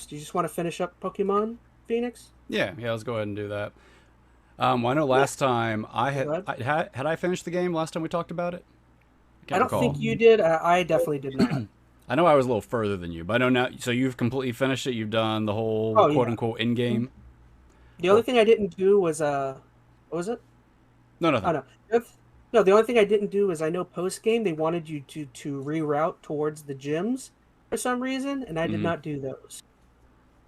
Do you just want to finish up Pokemon Phoenix? Yeah, let's go ahead and do that. Well, I know last time Go ahead. had I finished the game last time we talked about it? I I can't don't recall. think you did. I definitely did not. I know I was a little further than you, but I know now. So you've completely finished it. You've done the whole Oh quote yeah. unquote in game. The only Or thing I didn't do was what was it? no, Oh nothing. no. No, the only thing I didn't do is I know post game they wanted you to reroute towards the gyms for some reason, and I did Hmm. not do those.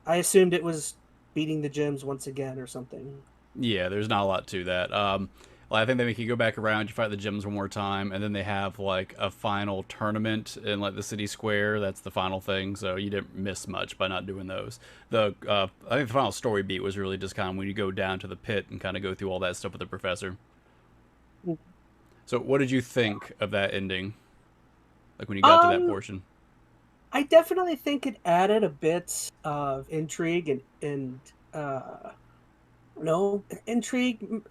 I assumed it was beating the gyms once again or something. Yeah, there's not a lot to that. Well, I think they make you go back around, you fight the gyms one more time, and then they have like a final tournament in like the city square. That's the final thing, so you didn't miss much by not doing those. I think the final story beat was really just kind of when you go down to the pit and kind of go through all that stuff with the professor. So, what did you think of that ending? Like when you got to that Um, portion? I definitely think it added a bit of intrigue and no intrigue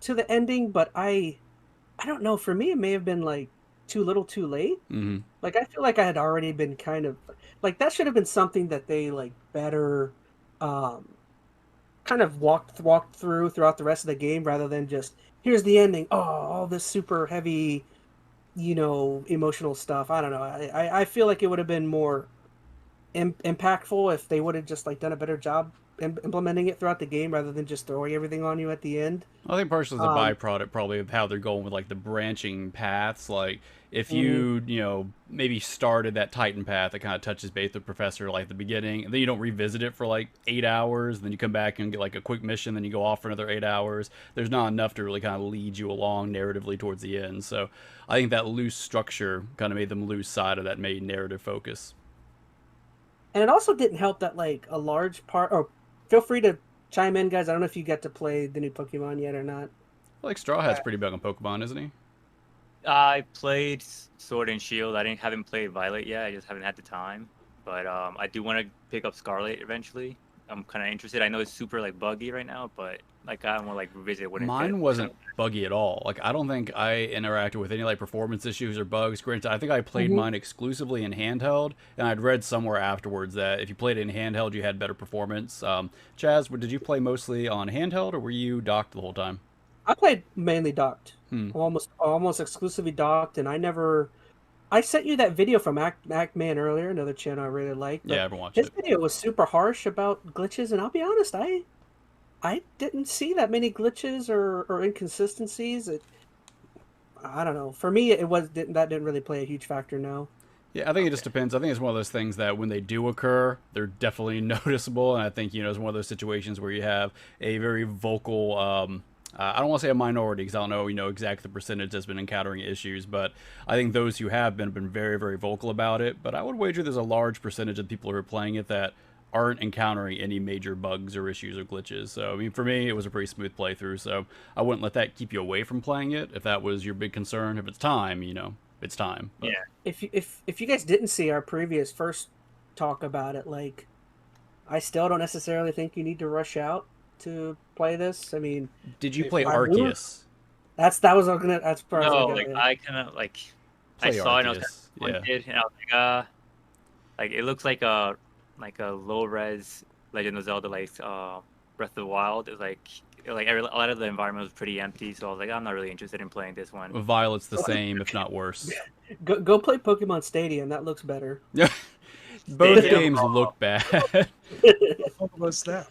to the ending, but I don't know. For me, it may have been like too little, too late. Hmm. Like I feel like I had already been kind of like that should have been something that they like better um kind of walked through throughout the rest of the game rather than just here's the ending. Oh, all this super heavy, emotional stuff. I don't know. I feel like it would have been more impactful if they would have just like done a better job implementing it throughout the game rather than just throwing everything on you at the end. I think partially as a Um, byproduct, probably of how they're going with like the branching paths. Like if mhm. you maybe started that Titan path that kind of touches base with Professor like at the beginning, and then you don't revisit it for like 8 hours, and then you come back and get like a quick mission, then you go off for another 8 hours. There's not enough to really kind of lead you along narratively towards the end. So I think that loose structure kind of made them lose sight of that main narrative focus. And it also didn't help that like a large part. Or feel free to chime in, guys. I don't know if you got to play the new Pokemon yet or not. Like Straw Uh, Hat's pretty big on Pokemon, isn't he? I played Sword and Shield. I didn't haven't played Violet yet. I just haven't had the time. But I do want to pick up Scarlet eventually. I'm kind of interested. I know it's super like buggy right now, but like I want to like revisit when it Mine gets. wasn't buggy at all. Like I don't think I interacted with any like performance issues or bugs. Granted, I think I played Hmm. mine exclusively in handheld, and I'd read somewhere afterwards that if you played it in handheld, you had better performance. Chaz, did you play mostly on handheld, or were you docked the whole time? I played mainly docked, Hmm. almost exclusively docked, and I never. I sent you that video from Act Man earlier, another channel I really like, Yeah, I but haven't watched his it. video was super harsh about glitches, and I'll be honest, I didn't see that many glitches or inconsistencies. I don't know. For me, that didn't really play a huge factor. No. Yeah, I think it just Okay. depends. I think it's one of those things that when they do occur, they're definitely noticeable. And I think, it's one of those situations where you have a very vocal, I don't want to say a minority because I don't know, exactly the percentage that's been encountering issues. But I think those who have been very, very vocal about it. But I would wager there's a large percentage of people who are playing it that aren't encountering any major bugs or issues or glitches. So, I mean, for me, it was a pretty smooth playthrough. So I wouldn't let that keep you away from playing it if that was your big concern. If it's time, it's time. But Yeah. If you guys didn't see our previous first talk about it, like I still don't necessarily think you need to rush out to play this. I mean, did you Wait play for I it. would. Arceus? That was gonna. That's where I was No, gonna like go. I kind of like I Play saw it and I was kind of Arceus. Yeah. disappointed, and I was like it looks like a low res Legend of Zelda like Breath of the Wild. It's like a lot of the environment was pretty empty, so I was like I'm not really interested in playing this one. Violet's the Yeah. same, if not worse. Go play Pokemon Stadium. That looks better. Both Stadium. games look bad. Pokemon Snap.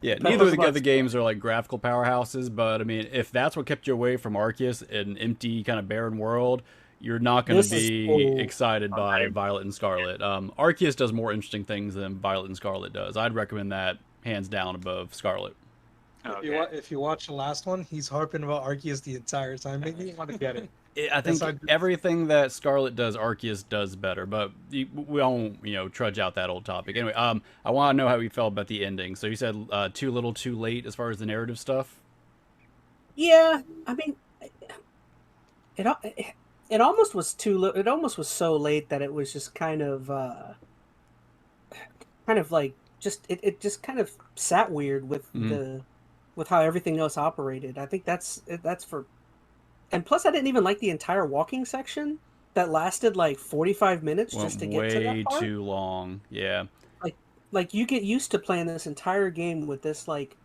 Yeah, neither of the Pokemon other games are like graphical powerhouses, but I mean, if that's what kept you away from Arceus, an empty kind of barren world, you're not going to This is be cool. excited by I, Violet and Scarlet. Arceus does more interesting things than Violet and Scarlet does. I'd recommend that hands down above Scarlet. okay. If you watch the last one, he's harping about Arceus the entire time, making you want to get it. I think That's how- everything that Scarlet does, Arceus does better. But we won't, trudge out that old topic. Anyway, I want to know how you felt about the ending. So you said too little, too late as far as the narrative stuff. Yeah, I mean, it almost was it almost was so late that it was just kind of like it just kind of sat weird with Mhm. the with how everything else operated. I think that's for. And plus, I didn't even like the entire walking section that lasted like 45 minutes just Went to get to that way part. too long. Yeah. Like, like you get used to playing this entire game with this like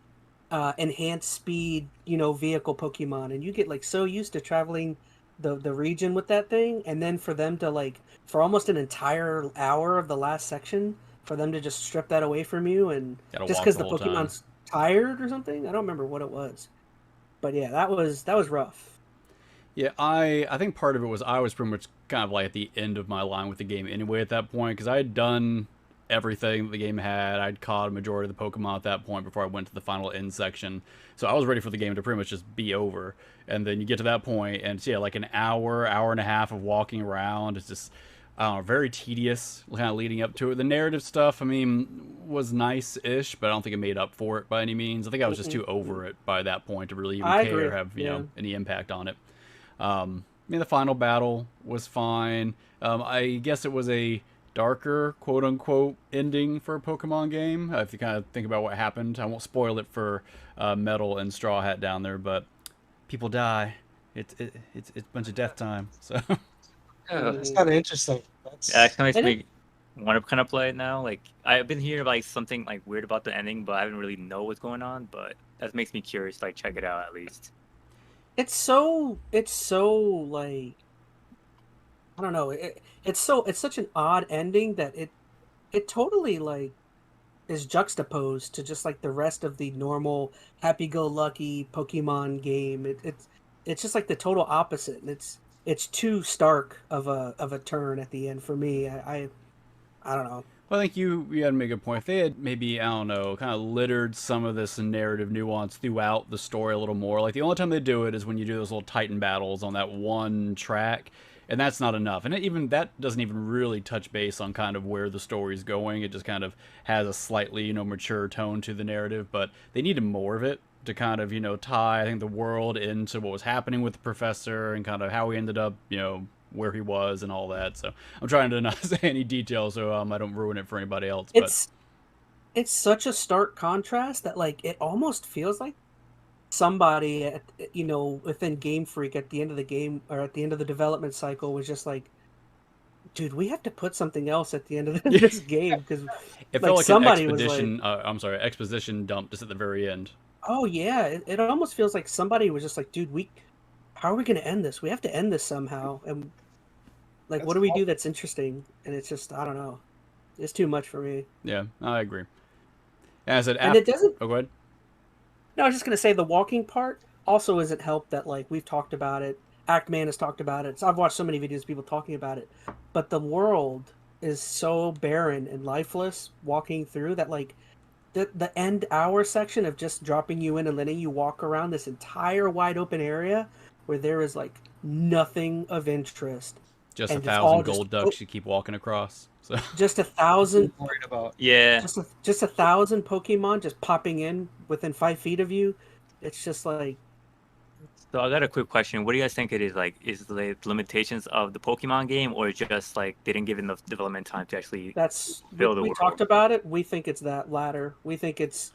enhanced speed, vehicle Pokemon, and you get like so used to traveling the region with that thing, and then for them to like for almost an entire hour of the last section for them to just strip that away from you, and Gotta just walk because the the whole time. Pokemon's tired or something. I don't remember what it was, but yeah, that was rough. Yeah, I think part of it was I was pretty much kind of like at the end of my line with the game anyway at that point, because I had done everything the game had. I'd caught a majority of the Pokemon at that point before I went to the final end section. So I was ready for the game to pretty much just be over. And then you get to that point, and it's, yeah, like an hour, hour and a half of walking around. It's just, I don't know, very tedious kind of leading up to it. The narrative stuff, I mean, was nice-ish, but I don't think it made up for it by any means. I think I was just too over it by that point to really even I care agree. or have, Yeah. any impact on it. I mean, the final battle was fine. I guess it was a darker, quote unquote, ending for a Pokemon game. If you kind of think about what happened, I won't spoil it for Metal and Straw Hat down there, but people die. It's a bunch of death time. So It's kind of interesting. That's Yeah, it kind of And makes me want to kind of play it now. Like I've been hearing like something like weird about the ending, but I haven't really know what's going on. But that makes me curious. Like check it out at least. it's so like I don't know. It's such an odd ending that it totally like is juxtaposed to just like the rest of the normal happy-go-lucky Pokemon game. It's just like the total opposite, and it's too stark of a turn at the end for me. I don't know. well, I think you had made a good point. If they had maybe, I don't know, kind of littered some of this narrative nuance throughout the story a little more. Like the only time they do it is when you do those little Titan battles on that one track, and that's not enough. And even that doesn't even really touch base on kind of where the story's going. It just kind of has a slightly, mature tone to the narrative, but they needed more of it to kind of, tie, I think, the world into what was happening with the professor and kind of how he ended up, where he was and all that. So I'm trying to not say any details so I don't ruin it for anybody else. But It's such a stark contrast that like it almost feels like somebody at within Game Freak at the end of the game or at the end of the development cycle was just like, dude, we have to put something else at the end of this game because it like felt like an somebody was like, expedition. I'm sorry, exposition dump just at the very end. oh yeah, it almost feels like somebody was just like, dude, how are we going to end this? We have to end this somehow, and like, That's what do we all. do that's interesting? And it's just, I don't know, it's too much for me. Yeah, I agree. And I said, And it doesn't. oh, go ahead. No, I was just gonna say the walking part also isn't helped that like we've talked about it. Act Man has talked about it. So I've watched so many videos of people talking about it. But the world is so barren and lifeless walking through that like the end hour section of just dropping you in and letting you walk around this entire wide open area where there is like nothing of interest. Just And a it's all thousand gold just ducks you keep walking across. So just 1,000 worried about. Yeah. just 1,000 Pokemon just popping in within 5 feet of you. It's just like So I got a quick question. What do you guys think it is? Like, is the limitations of the Pokemon game, or just like they didn't give enough development time to actually? that's Build a we world. talked about it. We think it's that latter. We think it's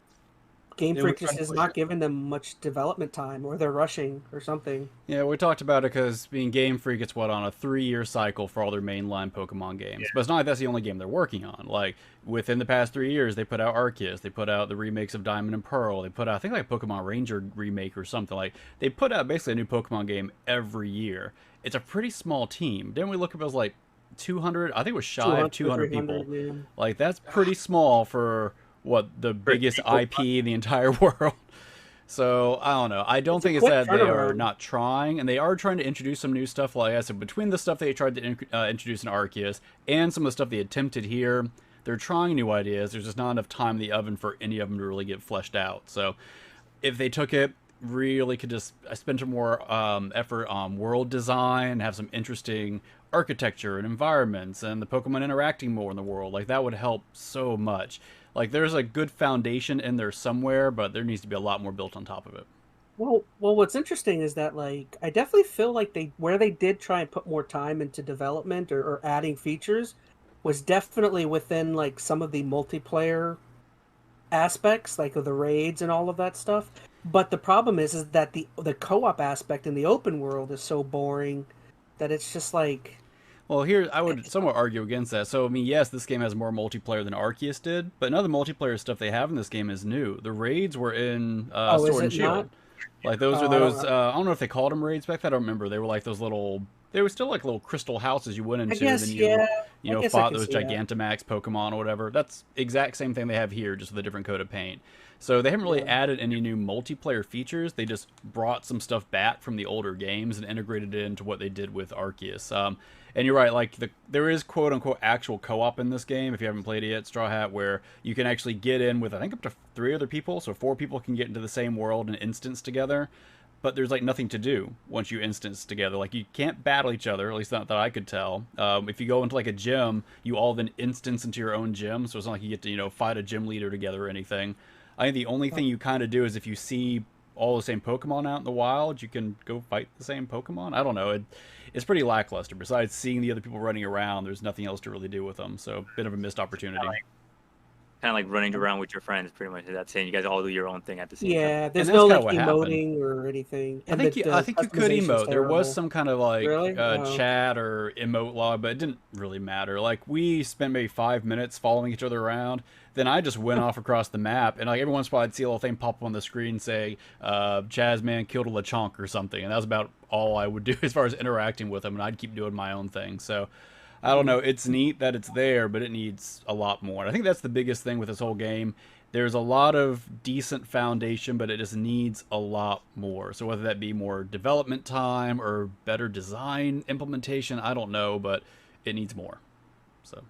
Game They were Freak trying just to is push not it. giving them much development time, or they're rushing, or something. yeah, we talked about it because being Game Freak, it's on a 3-year cycle for all their mainline Pokemon games. But it's not like that's the only game they're working on. Like within the past 3 years, they put out Arceus, they put out the remakes of Diamond and Pearl, they put out I think like Pokemon Ranger remake or something. Like they put out basically a new Pokemon game every year. It's a pretty small team. Didn't we look up as like 200? I think it was shy of 200 people. 300, man. Like that's pretty small for what the biggest IP in the entire world. So I don't know. I don't It's a think it's quick that they are turnaround. not trying, and they are trying to introduce some new stuff. Like I said, between the stuff they tried to introduce in Arceus and some of the stuff they attempted here, they're trying new ideas. There's just not enough time in the oven for any of them to really get fleshed out. So if they took it, really could just spend some more effort on world design, have some interesting architecture and environments, and the Pokemon interacting more in the world, like that would help so much. Like there's a good foundation in there somewhere, but there needs to be a lot more built on top of it. Well, what's interesting is that like I definitely feel like where they did try and put more time into development or adding features was definitely within like some of the multiplayer aspects, like of the raids and all of that stuff. But the problem is that the co-op aspect in the open world is so boring that it's just like Well, here I would somewhat argue against that. So, I mean, yes, this game has more multiplayer than Arceus did, but none of the multiplayer stuff they have in this game is new. The raids were in Oh, is Sword and it not? Shield. Like those Oh, are I don't those. know. I don't know if they called them raids back then. I don't remember. They were like those little. They were still like little crystal houses you went I into. guess, Then yeah. you I know, guess I fought can those see that. Gigantamax Pokemon or whatever. That's exact same thing they have here, just with a different coat of paint. So they haven't really Yeah. added any new multiplayer features. They just brought some stuff back from the older games and integrated it into what they did with Arceus. And you're right, like there is quote unquote actual co-op in this game. If you haven't played it yet, Straw Hat, where you can actually get in with I think up to 3 other people, so 4 people can get into the same world and instance together. But there's like nothing to do once you instance together. Like you can't battle each other, at least not that I could tell. If you go into like a gym, you all then instance into your own gym, so it's not like you get to fight a gym leader together or anything. I think the only thing you kind of do is if you see all the same Pokemon out in the wild, you can go fight the same Pokemon. I don't know. It's pretty lackluster. Besides seeing the other people running around, there's nothing else to really do with them. So, bit of a missed opportunity. Kind of like running around with your friends, pretty much. That's saying you guys all do your own thing at the same time. Yeah, there's that's no kinda like what happened. emoting or anything. I And think the I think you could customization's emote. There was terrible. some kind of like Really? Oh. chat or emote log, but it didn't really matter. Like we spent maybe 5 minutes following each other around. Then I just went off across the map, and like every once in a while I'd see a little thing pop up on the screen say, "ChazmaN killed a Lechonk" or something, and that was about all I would do as far as interacting with him, and I'd keep doing my own thing. So. I don't know. It's neat that it's there, but it needs a lot more. And I think that's the biggest thing with this whole game. There's a lot of decent foundation, but it just needs a lot more. So whether that be more development time or better design implementation, I don't know, but it needs more. So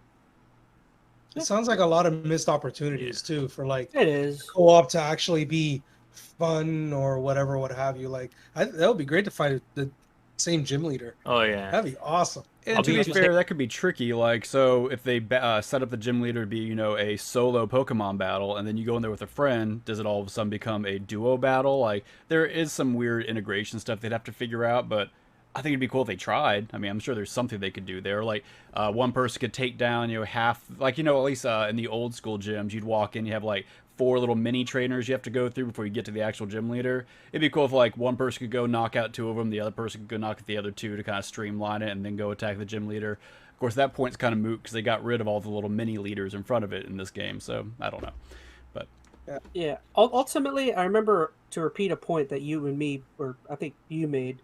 It sounds like a lot of missed opportunities too for like It is. co-op to actually be fun or whatever, what have you. Like that would be great to find the same gym leader. Oh yeah. That'd be awesome. And to be fair, that could be tricky. Like, so if they set up the gym leader to be, a solo Pokemon battle, and then you go in there with a friend, does it all of a sudden become a duo battle? Like, there is some weird integration stuff they'd have to figure out, but I think it'd be cool if they tried. I mean, I'm sure there's something they could do there. Like, one person could take down, half, like, at least in the old school gyms, you'd walk in, you have like 4 little mini trainers you have to go through before you get to the actual gym leader. It'd be cool if like one person could go knock out 2 of them, the other person could go knock out the other 2 to kind of streamline it, and then go attack the gym leader. Of course, that point's kind of moot because they got rid of all the little mini leaders in front of it in this game. So I don't know, but Yeah. Ultimately, I remember, to repeat a point that you and me, or I think you made.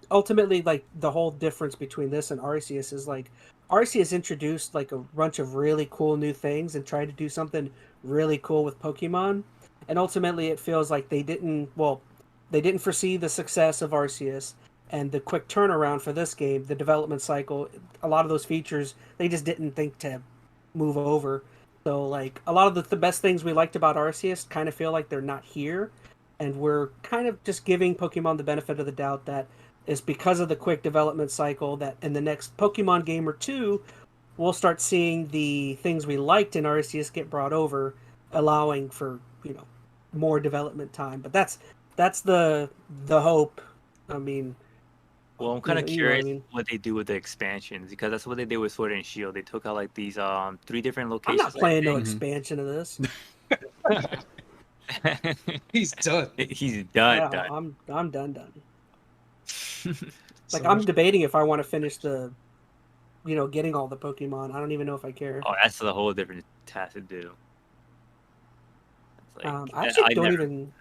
Ultimately, like the whole difference between this and Arceus is like Arceus introduced like a bunch of really cool new things and tried to do something really cool with Pokemon, and ultimately it feels like they didn't foresee the success of Arceus and the quick turnaround for this game, the development cycle. A lot of those features they just didn't think to move over. So like a lot of the best things we liked about Arceus kind of feel like they're not here, and we're kind of just giving Pokemon the benefit of the doubt that it's because of the quick development cycle that in the next Pokemon game or 2, we'll start seeing the things we liked in Arceus get brought over, allowing for more development time. But that's the hope. I mean, Well, I'm kind of you know what I curious mean? what they do with the expansions, because that's what they did with Sword and Shield. They took out like these 3 different I'm locations. not playing no Mhm. expansion of this. He's done. He's done. Yeah, done. I'm done. Like So I'm much- debating if I want to finish the, getting all the Pokemon. I don't even know if I care. Oh, that's a whole different task to do. It's like, I actually don't never- even.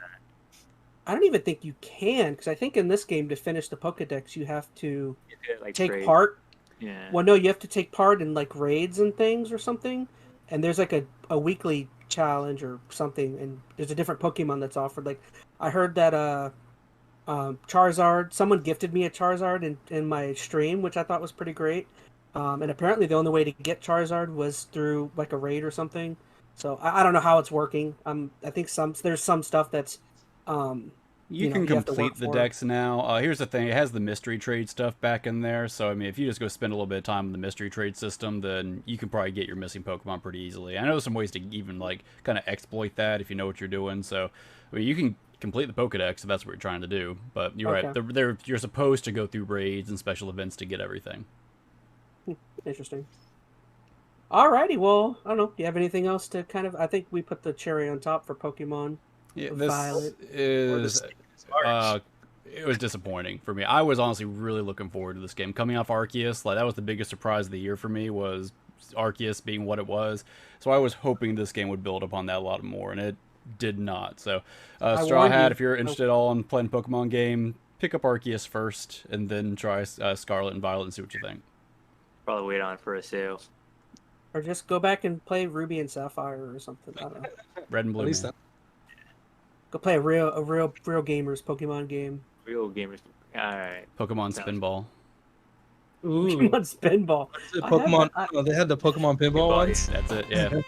I don't even think you can, because I think in this game to finish the Pokedex you have to like, take trade. part. Yeah. Well, no, you have to take part in like raids and things or something, and there's like a weekly challenge or something, and there's a different Pokemon that's offered. Like I heard that Charizard, someone gifted me a Charizard in my stream, which I thought was pretty great. And apparently the only way to get Charizard was through like a raid or something. So I don't know how it's working. I think there's some stuff that's You can you have to complete work the for it. decks now. Here's the thing: it has the mystery trade stuff back in there. So I mean, if you just go spend a little bit of time in the mystery trade system, then you can probably get your missing Pokemon pretty easily. I know there's some ways to even like kind of exploit that if you know what you're doing. So I mean, you can complete the Pokedex if that's what you're trying to do. But you're right; you're supposed to go through raids and special events to get everything. Interesting. Alrighty, well, I don't know. Do you have anything else to kind of? I think we put the cherry on top for Pokemon. Yeah, Violet. this is it was disappointing for me. I was honestly really looking forward to this game. Coming off Arceus, like that was the biggest surprise of the year for me, was Arceus being what it was. So I was hoping this game would build upon that a lot more, and it did not. So Straw Hat, if you're interested at all in playing a Pokemon game, pick up Arceus first, and then try Scarlet and Violet and see what you think. Probably wait on it for a sale. Or just go back and play Ruby and Sapphire or something. I don't know. Red and Blue. At least man. Go play a real gamers Pokemon game. Real gamers. Alright. Pokemon Spinball. Ooh, Pokemon Spinball. Pokemon. Oh, they had the Pokemon pinball ones. That's it. Yeah.